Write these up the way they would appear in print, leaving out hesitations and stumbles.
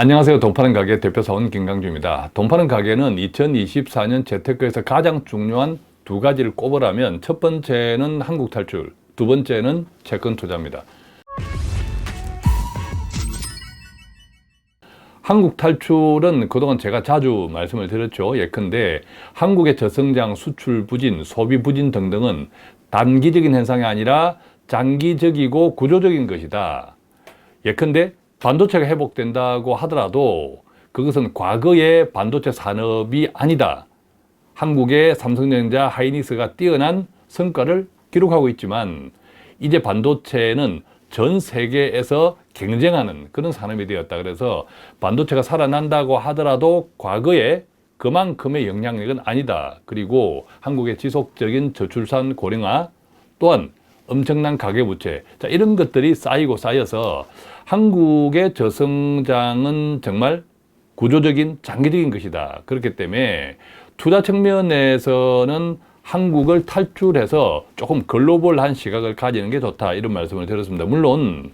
안녕하세요. 돈 파는 가게 대표사원 김강주입니다. 돈 파는 가게는 2024년 재테크에서 가장 중요한 두 가지를 꼽으라면 첫 번째는 한국 탈출, 두 번째는 채권 투자입니다. 한국 탈출은 그동안 제가 자주 말씀을 드렸죠. 예컨대 한국의 저성장, 수출 부진, 소비 부진 등등은 단기적인 현상이 아니라 장기적이고 구조적인 것이다. 예컨대 반도체가 회복된다고 하더라도 그것은 과거의 반도체 산업이 아니다. 한국의 삼성전자, 하이닉스가 뛰어난 성과를 기록하고 있지만 이제 반도체는 전 세계에서 경쟁하는 그런 산업이 되었다. 그래서 반도체가 살아난다고 하더라도 과거에 그만큼의 영향력은 아니다. 그리고 한국의 지속적인 저출산 고령화 또한 엄청난 가계부채, 자, 이런 것들이 쌓이고 쌓여서 한국의 저성장은 정말 구조적인 장기적인 것이다. 그렇기 때문에 투자 측면에서는 한국을 탈출해서 조금 글로벌한 시각을 가지는 게 좋다. 이런 말씀을 드렸습니다. 물론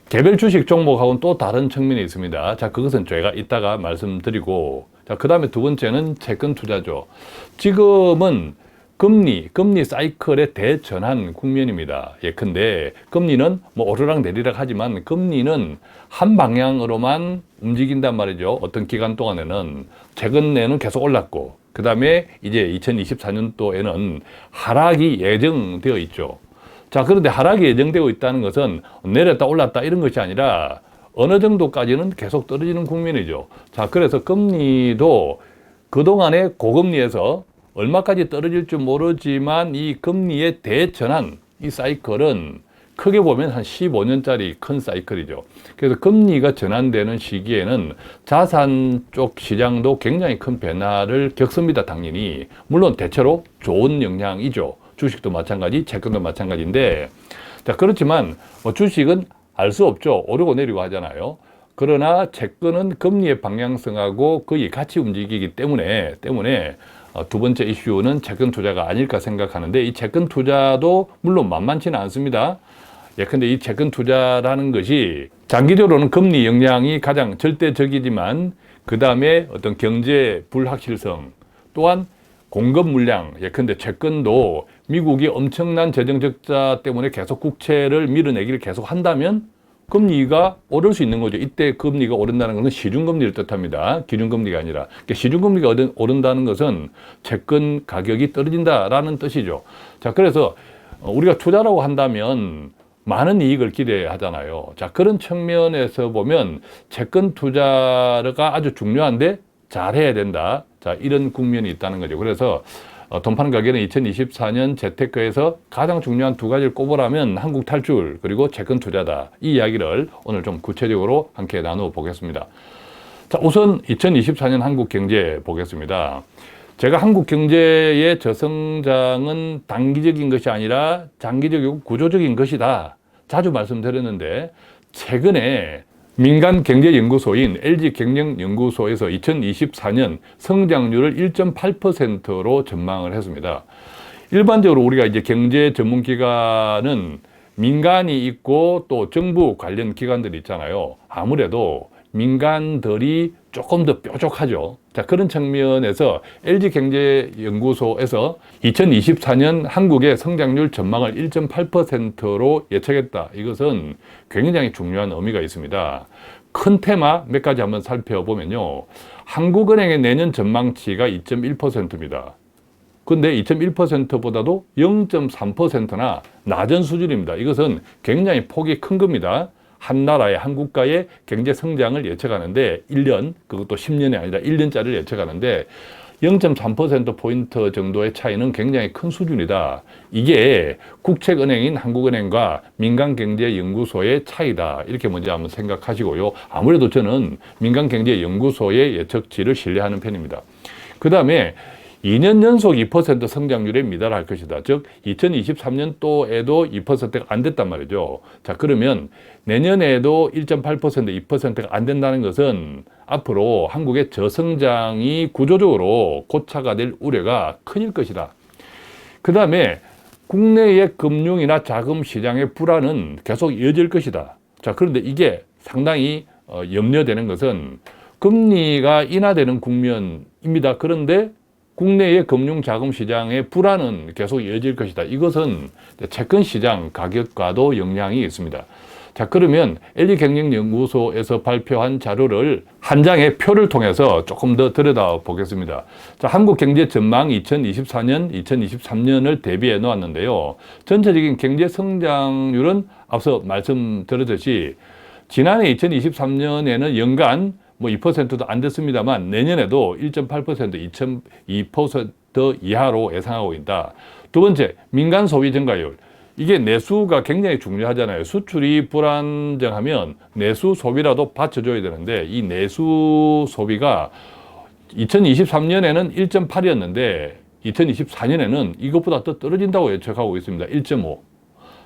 개별 주식 종목하고는 또 다른 측면이 있습니다. 자, 그것은 제가 이따가 말씀드리고, 자, 그 다음에 두 번째는 채권 투자죠. 지금은 금리 사이클의 대전환 국면입니다. 예컨대 금리는 뭐 오르락 내리락 하지만 금리는 한 방향으로만 움직인단 말이죠. 어떤 기간 동안에는 최근에는 계속 올랐고 그 다음에 이제 2024년도에는 하락이 예정되어 있죠. 자, 그런데 하락이 예정되어 있다는 것은 내렸다 올랐다 이런 것이 아니라 어느 정도까지는 계속 떨어지는 국면이죠. 자, 그래서 금리도 그동안의 고금리에서 얼마까지 떨어질지 모르지만 이 금리의 대전환, 이 사이클은 크게 보면 한 15년짜리 큰 사이클이죠. 그래서 금리가 전환되는 시기에는 자산 쪽 시장도 굉장히 큰 변화를 겪습니다, 당연히. 물론 대체로 좋은 영향이죠. 주식도 마찬가지, 채권도 마찬가지인데, 자, 그렇지만 뭐 주식은 알 수 없죠. 오르고 내리고 하잖아요. 그러나 채권은 금리의 방향성하고 거의 같이 움직이기 때문에 두 번째 이슈는 채권 투자가 아닐까 생각하는데, 이 채권 투자도 물론 만만치는 않습니다. 예컨대 이 채권 투자라는 것이 장기적으로는 금리 영향이 가장 절대적이지만 그 다음에 어떤 경제 불확실성 또한 공급 물량, 예컨대 채권도 미국이 엄청난 재정 적자 때문에 계속 국채를 밀어내기를 계속 한다면 금리가 오를 수 있는 거죠. 이때 금리가 오른다는 것은 시중금리를 뜻합니다. 기준금리가 아니라. 그러니까 시중금리가 오른다는 것은 채권 가격이 떨어진다라는 뜻이죠. 자, 그래서 우리가 투자라고 한다면 많은 이익을 기대하잖아요. 자, 그런 측면에서 보면 채권 투자가 아주 중요한데 잘해야 된다. 자, 이런 국면이 있다는 거죠. 그래서 돈 파는 가게는 2024년 재테크에서 가장 중요한 두 가지를 꼽으라면 한국 탈출 그리고 채권 투자다. 이 이야기를 오늘 좀 구체적으로 함께 나누어 보겠습니다. 자, 우선 2024년 한국 경제 보겠습니다. 제가 한국 경제의 저성장은 단기적인 것이 아니라 장기적이고 구조적인 것이다. 자주 말씀드렸는데 최근에 민간경제연구소인 LG경영연구소에서 2024년 성장률을 1.8%로 전망을 했습니다. 일반적으로 우리가 이제 경제 전문기관은 민간이 있고 또 정부 관련 기관들이 있잖아요. 아무래도 민간들이 조금 더 뾰족하죠. 자, 그런 측면에서 LG경제연구소에서 2024년 한국의 성장률 전망을 1.8%로 예측했다. 이것은 굉장히 중요한 의미가 있습니다. 큰 테마 몇 가지 한번 살펴보면요. 한국은행의 내년 전망치가 2.1%입니다. 근데 2.1%보다도 0.3%나 낮은 수준입니다. 이것은 굉장히 폭이 큰 겁니다. 한 나라의, 한 국가의 경제 성장을 예측하는데 1년, 그것도 10년이 아니라 1년짜리를 예측하는데 0.3%포인트 정도의 차이는 굉장히 큰 수준이다. 이게 국책은행인 한국은행과 민간경제연구소의 차이다. 이렇게 먼저 한번 생각하시고요. 아무래도 저는 민간경제연구소의 예측치를 신뢰하는 편입니다. 그 다음에 2년 연속 2% 성장률에 미달할 것이다. 즉 2023년도에도 2%가 안 됐단 말이죠. 자, 그러면 내년에도 1.8%, 2%가 안 된다는 것은 앞으로 한국의 저성장이 구조적으로 고차가 될 우려가 큰일 것이다. 그 다음에 국내의 금융이나 자금 시장의 불안은 계속 이어질 것이다. 자, 그런데 이게 상당히 염려되는 것은 금리가 인하되는 국면입니다. 그런데 국내의 금융자금시장의 불안은 계속 이어질 것이다. 이것은 채권 시장 가격과도 영향이 있습니다. 자, 그러면 LG경영연구소에서 발표한 자료를 한 장의 표를 통해서 조금 더 들여다 보겠습니다. 자, 한국 경제 전망 2024년, 2023년을 대비해 놓았는데요. 전체적인 경제 성장률은 앞서 말씀드렸듯이 지난해 2023년에는 연간 2%도 안 됐습니다만 내년에도 1.8%, 2% 이하로 예상하고 있다. 두 번째, 민간 소비 증가율. 이게 내수가 굉장히 중요하잖아요. 수출이 불안정하면 내수 소비라도 받쳐줘야 되는데 이 내수 소비가 2023년에는 1.8이었는데 2024년에는 이것보다 더 떨어진다고 예측하고 있습니다. 1.5.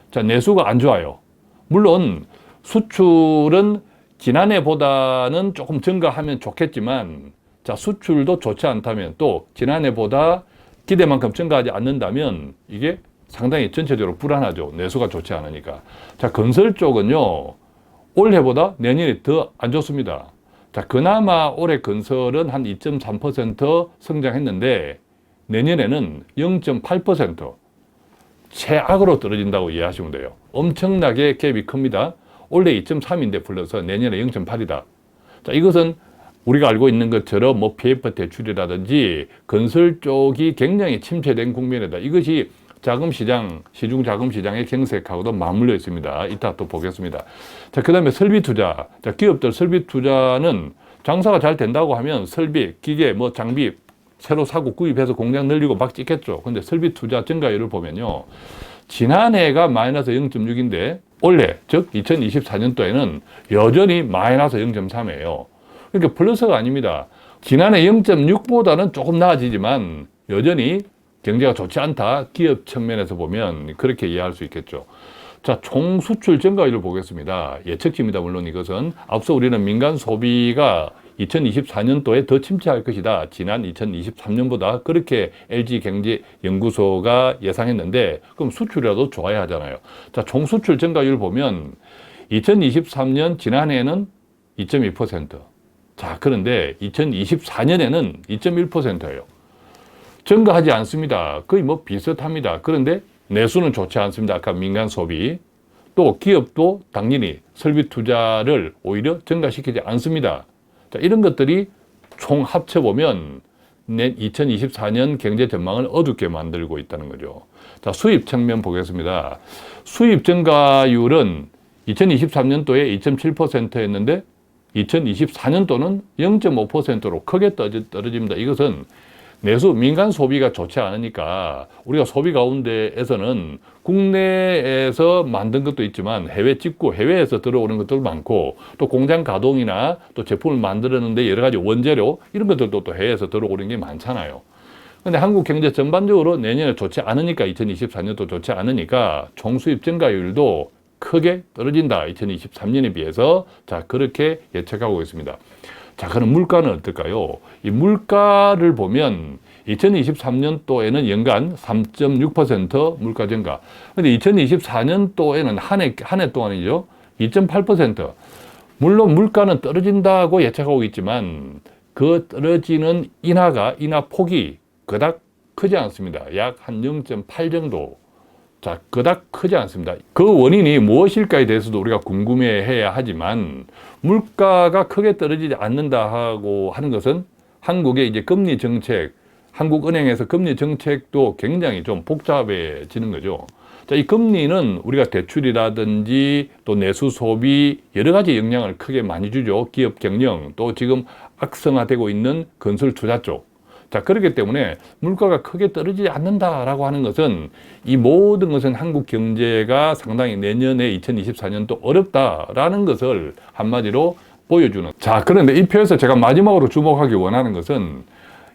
자, 내수가 안 좋아요. 물론 수출은 지난해보다는 조금 증가하면 좋겠지만, 자, 수출도 좋지 않다면 또 지난해보다 기대만큼 증가하지 않는다면 이게 상당히 전체적으로 불안하죠. 내수가 좋지 않으니까. 자, 건설 쪽은요, 올해보다 내년이 더 안 좋습니다. 자, 그나마 올해 건설은 한 2.3% 성장했는데 내년에는 0.8% 최악으로 떨어진다고 이해하시면 돼요. 엄청나게 갭이 큽니다. 올해 2.3인데 플러스 내년에 0.8이다. 자, 이것은 우리가 알고 있는 것처럼 PF 대출이라든지 건설 쪽이 굉장히 침체된 국면이다. 이것이 자금시장, 시중자금시장의 경색하고도 맞물려 있습니다. 이따 또 보겠습니다. 자, 그 다음에 설비투자. 자, 기업들 설비투자는 장사가 잘 된다고 하면 설비, 기계, 장비 새로 사고 구입해서 공장 늘리고 막 찍겠죠. 근데 설비투자 증가율을 보면요. 지난해가 마이너스 0.6인데 올해, 즉 2024년도에는 여전히 마이너스 0.3이에요. 그러니까 플러스가 아닙니다. 지난해 0.6보다는 조금 나아지지만 여전히 경제가 좋지 않다. 기업 측면에서 보면 그렇게 이해할 수 있겠죠. 자, 총 수출 증가율을 보겠습니다. 예측치입니다. 물론 이것은. 앞서 우리는 민간 소비가 2024년도에 더 침체할 것이다. 지난 2023년보다 그렇게 LG경제연구소가 예상했는데 그럼 수출이라도 좋아야 하잖아요. 자, 총 수출 증가율 보면 2023년 지난해에는 2.2%. 자, 그런데 2024년에는 2.1%예요. 증가하지 않습니다. 거의 비슷합니다. 그런데 내수는 좋지 않습니다. 아까 민간 소비. 또 기업도 당연히 설비 투자를 오히려 증가시키지 않습니다. 자, 이런 것들이 총 합쳐보면 2024년 경제 전망을 어둡게 만들고 있다는 거죠. 자, 수입 측면 보겠습니다. 수입 증가율은 2023년도에 2.7%였는데 2024년도는 0.5%로 크게 떨어집니다. 이것은 내수, 민간 소비가 좋지 않으니까 우리가 소비 가운데에서는 국내에서 만든 것도 있지만 해외 찍고 해외에서 들어오는 것도 많고 또 공장 가동이나 또 제품을 만드는데 여러 가지 원재료 이런 것들도 또 해외에서 들어오는 게 많잖아요. 근데 한국 경제 전반적으로 내년에 좋지 않으니까 2024년도 좋지 않으니까 총수입 증가율도 크게 떨어진다. 2023년에 비해서. 자, 그렇게 예측하고 있습니다. 자, 그럼 물가는 어떨까요? 이 물가를 보면 2023년도에는 연간 3.6% 물가 증가. 근데 2024년도에는 한 해 동안이죠. 2.8%. 물론 물가는 떨어진다고 예측하고 있지만 그 떨어지는 인하 폭이 그닥 크지 않습니다. 약 한 0.8 정도. 자, 그닥 크지 않습니다. 그 원인이 무엇일까에 대해서도 우리가 궁금해해야 하지만 물가가 크게 떨어지지 않는다고 하는 것은 한국의 이제 금리 정책, 한국은행에서 금리 정책도 굉장히 좀 복잡해지는 거죠. 자, 이 금리는 우리가 대출이라든지 또 내수 소비 여러 가지 영향을 크게 많이 주죠. 기업 경영, 또 지금 악성화되고 있는 건설 투자 쪽. 자, 그렇기 때문에 물가가 크게 떨어지지 않는다라고 하는 것은 이 모든 것은 한국 경제가 상당히 내년에 2024년도 어렵다라는 것을 한마디로 보여주는. 자, 그런데 이 표에서 제가 마지막으로 주목하기 원하는 것은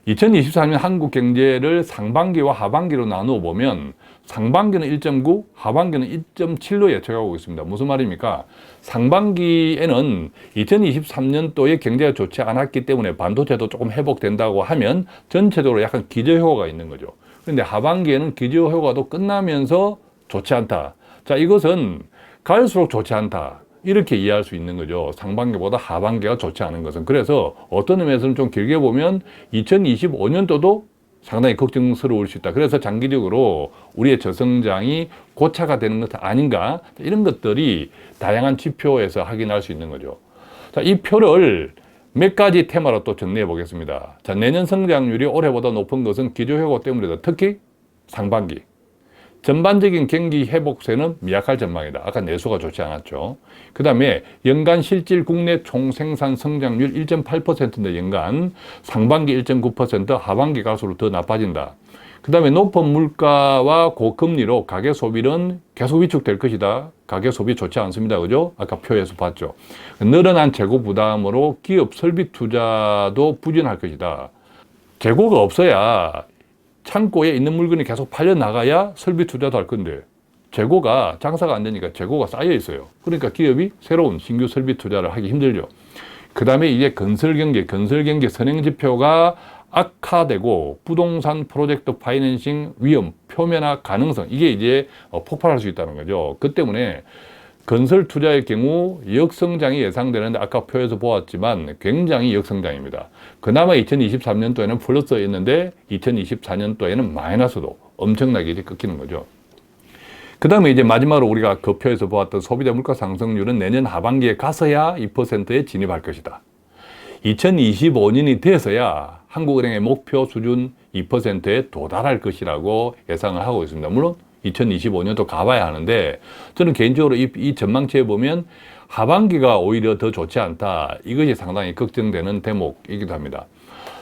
2024년 한국 경제를 상반기와 하반기로 나누어 보면 상반기는 1.9, 하반기는 1.7로 예측하고 있습니다. 무슨 말입니까? 상반기에는 2023년도에 경제가 좋지 않았기 때문에 반도체도 조금 회복된다고 하면 전체적으로 약간 기저효과가 있는 거죠. 그런데 하반기에는 기저효과도 끝나면서 좋지 않다. 자, 이것은 갈수록 좋지 않다. 이렇게 이해할 수 있는 거죠. 상반기보다 하반기가 좋지 않은 것은. 그래서 어떤 의미에서는 좀 길게 보면 2025년도도 상당히 걱정스러울 수 있다. 그래서 장기적으로 우리의 저성장이 고차가 되는 것은 아닌가, 이런 것들이 다양한 지표에서 확인할 수 있는 거죠. 자, 이 표를 몇 가지 테마로 또 정리해 보겠습니다. 자, 내년 성장률이 올해보다 높은 것은 기조효과 때문이다. 특히 상반기. 전반적인 경기 회복세는 미약할 전망이다. 아까 내수가 좋지 않았죠. 그 다음에 연간 실질 국내 총생산 성장률 1.8%인데 연간, 상반기 1.9%, 하반기 갈수록 더 나빠진다. 그 다음에 높은 물가와 고금리로 가계 소비는 계속 위축될 것이다. 가계 소비 좋지 않습니다. 그죠? 아까 표에서 봤죠. 늘어난 재고 부담으로 기업 설비 투자도 부진할 것이다. 재고가 없어야 창고에 있는 물건이 계속 팔려나가야 설비 투자도 할 건데, 재고가 장사가 안 되니까 재고가 쌓여 있어요. 그러니까 기업이 새로운 신규 설비 투자를 하기 힘들죠. 그 다음에 이제 건설경제 선행지표가 악화되고 부동산 프로젝트 파이낸싱 위험, 표면화 가능성, 이게 이제 폭발할 수 있다는 거죠. 그 때문에 건설 투자의 경우 역성장이 예상되는데 아까 표에서 보았지만 굉장히 역성장입니다. 그나마 2023년도에는 플러스였는데 2024년도에는 마이너스도 엄청나게 이제 꺾이는 거죠. 그 다음에 이제 마지막으로 우리가 그 표에서 보았던 소비자 물가 상승률은 내년 하반기에 가서야 2%에 진입할 것이다. 2025년이 돼서야 한국은행의 목표 수준 2%에 도달할 것이라고 예상을 하고 있습니다. 물론 2025년도 가봐야 하는데, 저는 개인적으로 이 전망치에 보면 하반기가 오히려 더 좋지 않다. 이것이 상당히 걱정되는 대목이기도 합니다.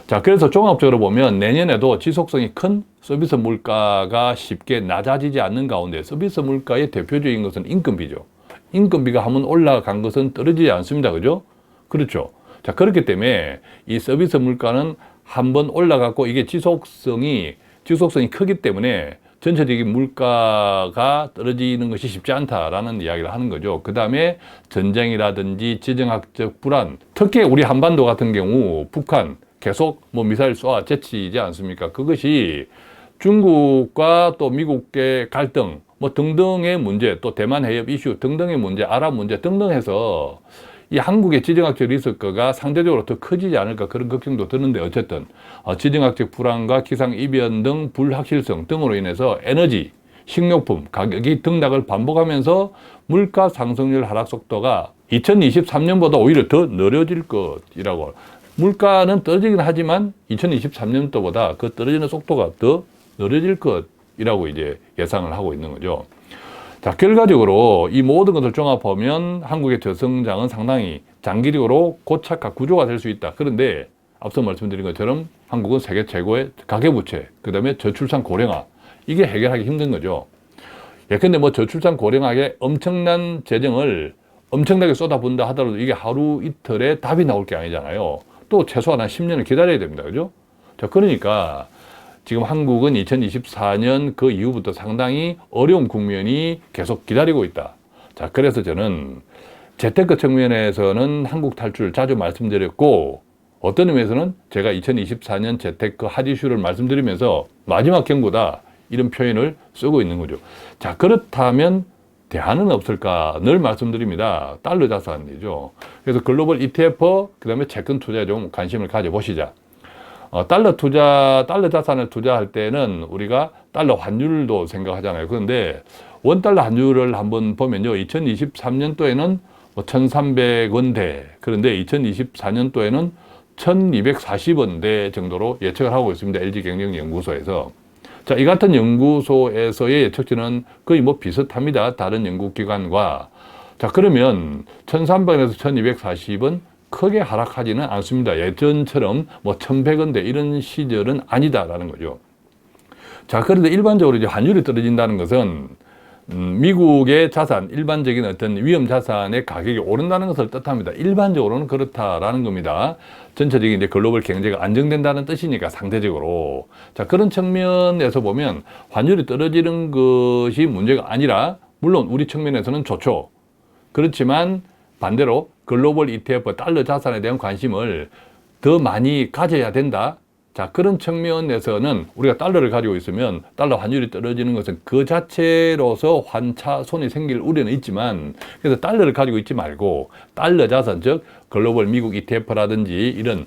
자, 그래서 종합적으로 보면 내년에도 지속성이 큰 서비스 물가가 쉽게 낮아지지 않는 가운데, 서비스 물가의 대표적인 것은 인건비죠. 인건비가 한번 올라간 것은 떨어지지 않습니다. 그죠? 그렇죠. 자, 그렇기 때문에 이 서비스 물가는 한번 올라갔고 이게 지속성이 크기 때문에 전체적인 물가가 떨어지는 것이 쉽지 않다라는 이야기를 하는 거죠. 그 다음에 전쟁이라든지 지정학적 불안, 특히 우리 한반도 같은 경우 북한 계속 미사일 쏘아 제치지 않습니까? 그것이 중국과 또 미국의 갈등 등등의 문제, 또 대만 해협 이슈 등등의 문제, 아랍 문제 등등 해서 이 한국의 지정학적 리스크가 상대적으로 더 커지지 않을까, 그런 걱정도 드는데, 어쨌든 지정학적 불안과 기상이변 등 불확실성 등으로 인해서 에너지, 식료품 가격이 등락을 반복하면서 물가 상승률 하락 속도가 2023년보다 오히려 더 느려질 것이라고. 물가는 떨어지긴 하지만 2023년도보다 그 떨어지는 속도가 더 느려질 것이라고 이제 예상을 하고 있는 거죠. 자, 결과적으로 이 모든 것을 종합하면 한국의 저성장은 상당히 장기적으로 고착화 구조가 될 수 있다. 그런데 앞서 말씀드린 것처럼 한국은 세계 최고의 가계부채, 그 다음에 저출산 고령화, 이게 해결하기 힘든 거죠. 예컨대 저출산 고령화에 엄청난 재정을 엄청나게 쏟아붓는다 하더라도 이게 하루 이틀에 답이 나올 게 아니잖아요. 또 최소한 한 10년을 기다려야 됩니다. 그죠? 자, 그러니까 지금 한국은 2024년 그 이후부터 상당히 어려운 국면이 계속 기다리고 있다. 자, 그래서 저는 재테크 측면에서는 한국 탈출을 자주 말씀드렸고, 어떤 의미에서는 제가 2024년 재테크 핫 이슈를 말씀드리면서 마지막 경고다, 이런 표현을 쓰고 있는 거죠. 자, 그렇다면 대안은 없을까 늘 말씀드립니다. 달러 자산이죠. 그래서 글로벌 ETF, 그 다음에 채권 투자에 좀 관심을 가져보시자. 달러 자산을 투자할 때는 우리가 달러 환율도 생각하잖아요. 그런데 원달러 환율을 한번 보면요. 2023년도에는 1,300원대, 그런데 2024년도에는 1,240원대 정도로 예측을 하고 있습니다. LG경영연구소에서. 자, 이 같은 연구소에서의 예측치는 거의 비슷합니다. 다른 연구기관과. 자, 그러면 1,300원에서 1,240원 크게 하락하지는 않습니다. 예전처럼 1,100원대 이런 시절은 아니다라는 거죠. 자, 그런데 일반적으로 이제 환율이 떨어진다는 것은 미국의 자산, 일반적인 어떤 위험 자산의 가격이 오른다는 것을 뜻합니다. 일반적으로는 그렇다라는 겁니다. 전체적인 이제 글로벌 경제가 안정된다는 뜻이니까 상대적으로. 자, 그런 측면에서 보면 환율이 떨어지는 것이 문제가 아니라, 물론 우리 측면에서는 좋죠. 그렇지만 반대로 글로벌 ETF 달러 자산에 대한 관심을 더 많이 가져야 된다. 자, 그런 측면에서는 우리가 달러를 가지고 있으면 달러 환율이 떨어지는 것은 그 자체로서 환차손이 생길 우려는 있지만, 그래서 달러를 가지고 있지 말고 달러 자산, 즉 글로벌 미국 ETF라든지 이런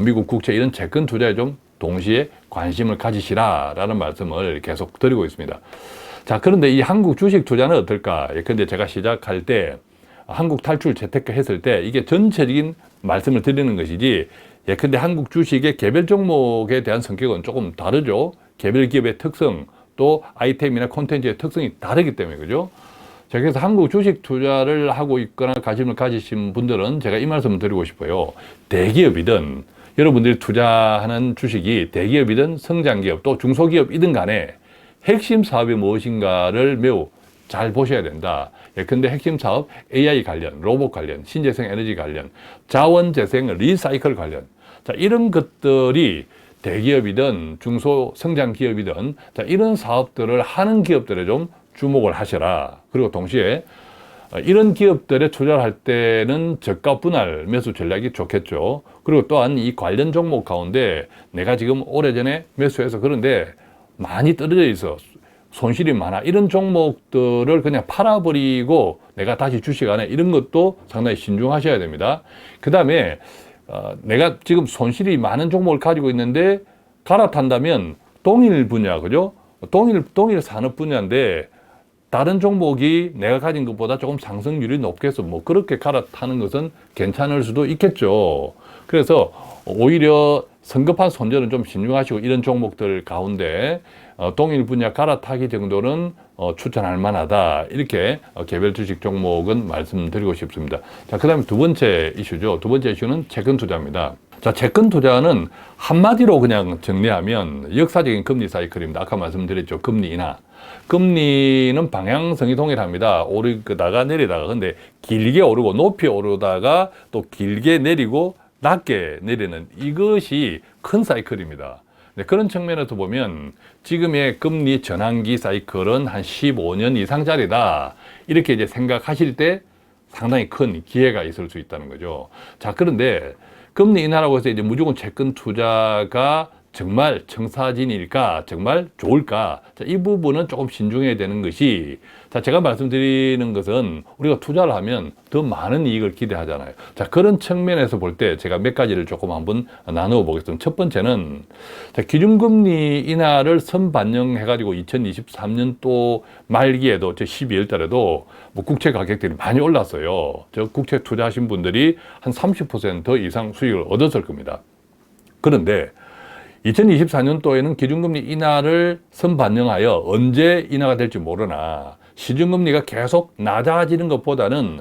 미국 국채 이런 채권 투자에 좀 동시에 관심을 가지시라라는 말씀을 계속 드리고 있습니다. 자, 그런데 이 한국 주식 투자는 어떨까? 근데 제가 시작할 때 한국 탈출 재테크 했을 때 이게 전체적인 말씀을 드리는 것이지, 근데 한국 주식의 개별 종목에 대한 성격은 조금 다르죠. 개별 기업의 특성, 또 아이템이나 콘텐츠의 특성이 다르기 때문에, 그죠? 자, 그래서 한국 주식 투자를 하고 있거나 관심을 가지신 분들은 제가 이 말씀을 드리고 싶어요. 대기업이든 여러분들이 투자하는 주식이 대기업이든 성장기업 또 중소기업이든 간에 핵심 사업이 무엇인가를 매우 잘 보셔야 된다. 근데 핵심 사업 AI 관련, 로봇 관련, 신재생 에너지 관련, 자원재생 리사이클 관련, 자, 이런 것들이 대기업이든 중소 성장 기업이든 자, 이런 사업들을 하는 기업들에 좀 주목을 하셔라. 그리고 동시에 이런 기업들에 투자를 할 때는 저가 분할 매수 전략이 좋겠죠. 그리고 또한 이 관련 종목 가운데 내가 지금 오래전에 매수해서 그런데 많이 떨어져 있어, 손실이 많아, 이런 종목들을 그냥 팔아버리고 내가 다시 주식 안 해, 이런 것도 상당히 신중하셔야 됩니다. 그 다음에 내가 지금 손실이 많은 종목을 가지고 있는데 갈아탄다면 동일 분야, 그죠? 동일 산업 분야인데 다른 종목이 내가 가진 것보다 조금 상승률이 높겠어, 뭐 그렇게 갈아타는 것은 괜찮을 수도 있겠죠. 그래서 오히려 성급한 손절은 좀 신중하시고 이런 종목들 가운데 동일 분야 갈아타기 정도는 추천할 만하다. 이렇게 개별 주식 종목은 말씀드리고 싶습니다. 자, 그 다음에 두 번째 이슈죠. 두 번째 이슈는 채권 투자입니다. 자, 채권 투자는 한마디로 그냥 정리하면 역사적인 금리 사이클입니다. 아까 말씀드렸죠. 금리 인하. 금리는 방향성이 동일합니다. 오르다가 내리다가. 근데 길게 오르고 높이 오르다가 또 길게 내리고 낮게 내리는 이것이 큰 사이클입니다. 네, 그런 측면에서 보면 지금의 금리 전환기 사이클은 한 15년 이상짜리다. 이렇게 이제 생각하실 때 상당히 큰 기회가 있을 수 있다는 거죠. 자, 그런데 금리 인하라고 해서 이제 무조건 채권 투자가 정말 청사진일까? 정말 좋을까? 자, 이 부분은 조금 신중해야 되는 것이, 자, 제가 말씀드리는 것은 우리가 투자를 하면 더 많은 이익을 기대하잖아요. 자, 그런 측면에서 볼 때 제가 몇 가지를 조금 한번 나누어 보겠습니다. 첫 번째는, 자, 기준금리 인하를 선반영해가지고 2023년도 말기에도, 저 12월 달에도 뭐 국채 가격들이 많이 올랐어요. 저 국채 투자하신 분들이 한 30% 이상 수익을 얻었을 겁니다. 그런데 2024년도에는 기준금리 인하를 선반영하여 언제 인하가 될지 모르나 시중금리가 계속 낮아지는 것보다는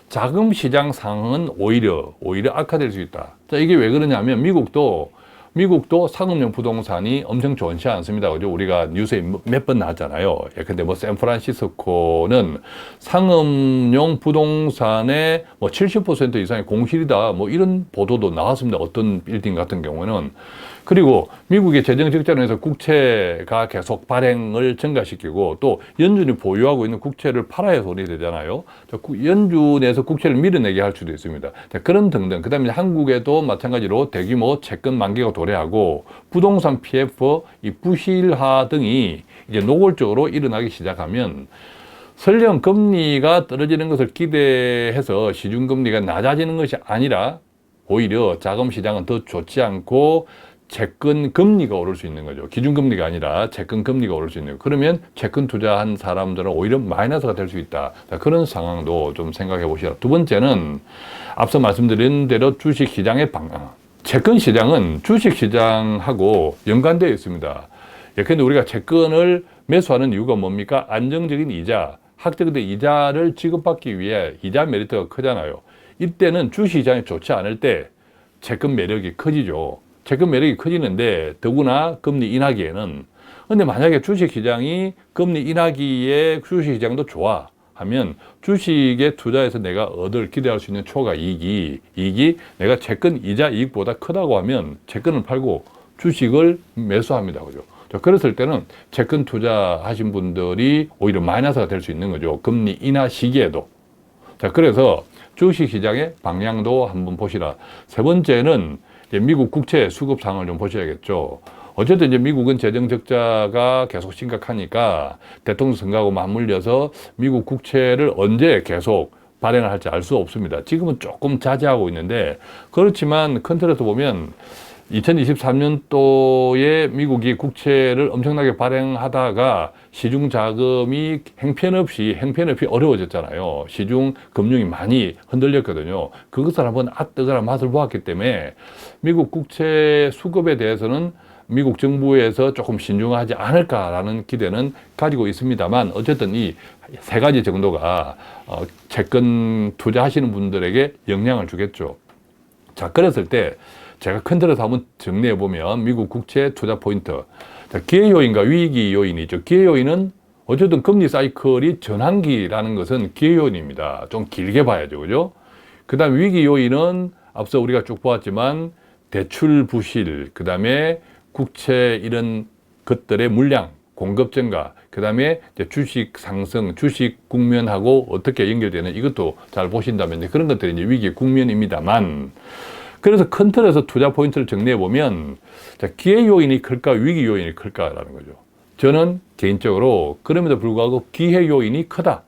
자금 시장 상황은 오히려 악화될 수 있다. 자, 이게 왜 그러냐면 미국도 상업용 부동산이 엄청 좋지 않습니다. 그죠? 우리가 뉴스에 몇 번 나왔잖아요. 근데 뭐 샌프란시스코는 상업용 부동산의 뭐 70% 이상이 공실이다. 뭐 이런 보도도 나왔습니다. 어떤 빌딩 같은 경우는. 그리고 미국의 재정 적자론에서 국채가 계속 발행을 증가시키고 또 연준이 보유하고 있는 국채를 팔아야 돈이 되잖아요. 연준에서 국채를 밀어내게 할 수도 있습니다. 그런 등등. 그 다음에 한국에도 마찬가지로 대규모 채권 만기가 도래하고 부동산 PF, 이 부실화 등이 이제 노골적으로 일어나기 시작하면 설령 금리가 떨어지는 것을 기대해서 시중금리가 낮아지는 것이 아니라 오히려 자금시장은 더 좋지 않고 채권 금리가 오를 수 있는 거죠. 기준금리가 아니라 채권 금리가 오를 수 있는 거죠. 그러면 채권 투자한 사람들은 오히려 마이너스가 될 수 있다. 그런 상황도 좀 생각해 보시라. 두 번째는 앞서 말씀드린 대로 주식시장의 방향. 채권 시장은 주식시장하고 연관되어 있습니다. 근데 우리가 채권을 매수하는 이유가 뭡니까? 안정적인 이자, 확정된 이자를 지급받기 위해 이자 메리트가 크잖아요. 이때는 주식시장이 좋지 않을 때 채권 매력이 커지죠. 채권 매력이 커지는데 더구나 금리 인하기에는. 근데 만약에 주식시장이 금리 인하기에 주식시장도 좋아 하면 주식에 투자해서 내가 기대할 수 있는 초과 이익이 내가 채권 이자 이익보다 크다고 하면 채권을 팔고 주식을 매수합니다. 그죠? 그랬을 때는 채권 투자하신 분들이 오히려 마이너스가 될 수 있는 거죠. 금리 인하 시기에도. 자, 그래서 주식시장의 방향도 한번 보시라. 세 번째는 이제 미국 국채 수급 상황을 좀 보셔야겠죠. 어쨌든 이제 미국은 재정 적자가 계속 심각하니까 대통령 선거하고 맞물려서 미국 국채를 언제 계속 발행을 할지 알 수 없습니다. 지금은 조금 자제하고 있는데, 그렇지만 큰 틀에서 보면 2023년도에 미국이 국채를 엄청나게 발행하다가 시중 자금이 형편없이 어려워졌잖아요. 시중 금융이 많이 흔들렸거든요. 그것을 한번 뜨거나 맛을 보았기 때문에 미국 국채 수급에 대해서는 미국 정부에서 조금 신중하지 않을까라는 기대는 가지고 있습니다만, 어쨌든 이 세 가지 정도가 채권 투자하시는 분들에게 영향을 주겠죠. 자, 그랬을 때 제가 큰 틀에서 한번 정리해 보면 미국 국채 투자 포인트. 자, 기회 요인과 위기 요인이죠. 기회 요인은 어쨌든 금리 사이클이 전환기라는 것은 기회 요인입니다. 좀 길게 봐야죠. 그죠? 그 다음 위기 요인은 앞서 우리가 쭉 보았지만 대출 부실, 그 다음에 국채 이런 것들의 물량, 공급 증가, 그 다음에 주식 상승, 주식 국면하고 어떻게 연결되는 이것도 잘 보신다면 그런 것들이 이제 위기 국면입니다만, 그래서 큰 틀에서 투자 포인트를 정리해 보면 기회 요인이 클까 위기 요인이 클까라는 거죠. 저는 개인적으로 그럼에도 불구하고 기회 요인이 크다.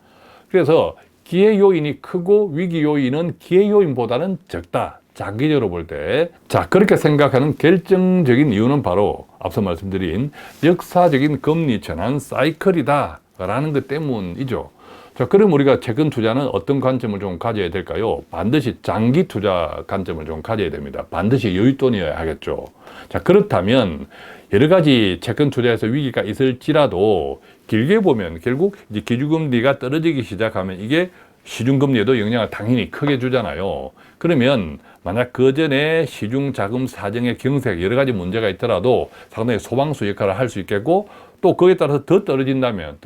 그래서 기회 요인이 크고 위기 요인은 기회 요인보다는 적다. 장기적으로 볼 때. 자, 그렇게 생각하는 결정적인 이유는 바로 앞서 말씀드린 역사적인 금리 전환 사이클이다 라는 것 때문이죠. 자, 그럼 우리가 채권 투자는 어떤 관점을 좀 가져야 될까요? 반드시 장기 투자 관점을 좀 가져야 됩니다. 반드시 여윳돈이어야 하겠죠. 자, 그렇다면 여러 가지 채권 투자에서 위기가 있을지라도 길게 보면 결국 이제 기준금리가 떨어지기 시작하면 이게 시중금리에도 영향을 당연히 크게 주잖아요. 그러면 만약 그 전에 시중 자금 사정의 경색 여러 가지 문제가 있더라도 상당히 소방수 역할을 할 수 있겠고, 또 거기에 따라서 더 떨어진다면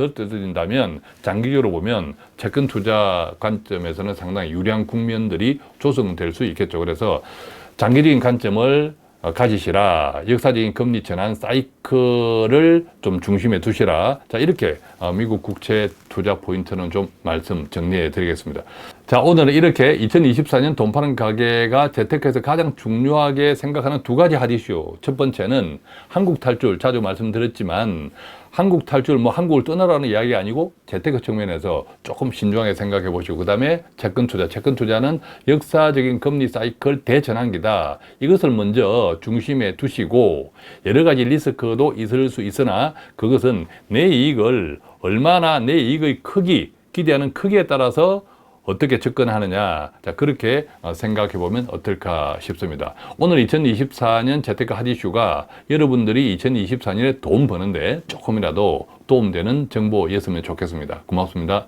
장기적으로 보면 채권 투자 관점에서는 상당히 유리한 국면들이 조성될 수 있겠죠. 그래서 장기적인 관점을 가지시라. 역사적인 금리 전환 사이클을 좀 중심에 두시라. 자, 이렇게 미국 국채 투자 포인트는 좀 말씀 정리해 드리겠습니다. 자, 오늘은 이렇게 2024년 돈 파는 가게가 재테크에서 가장 중요하게 생각하는 두 가지 핫 이슈. 첫 번째는 한국 탈출, 자주 말씀드렸지만 한국 탈출, 한국을 떠나라는 이야기 아니고 재테크 측면에서 조금 신중하게 생각해 보시고, 그 다음에 채권 투자는 역사적인 금리 사이클 대전환기다. 이것을 먼저 중심에 두시고, 여러 가지 리스크도 있을 수 있으나 그것은 내 이익을 얼마나 내 이익의 크기, 기대하는 크기에 따라서 어떻게 접근하느냐. 자, 그렇게 생각해 보면 어떨까 싶습니다. 오늘 2024년 재테크 핫 이슈가 여러분들이 2024년에 돈 버는데 조금이라도 도움되는 정보였으면 좋겠습니다. 고맙습니다.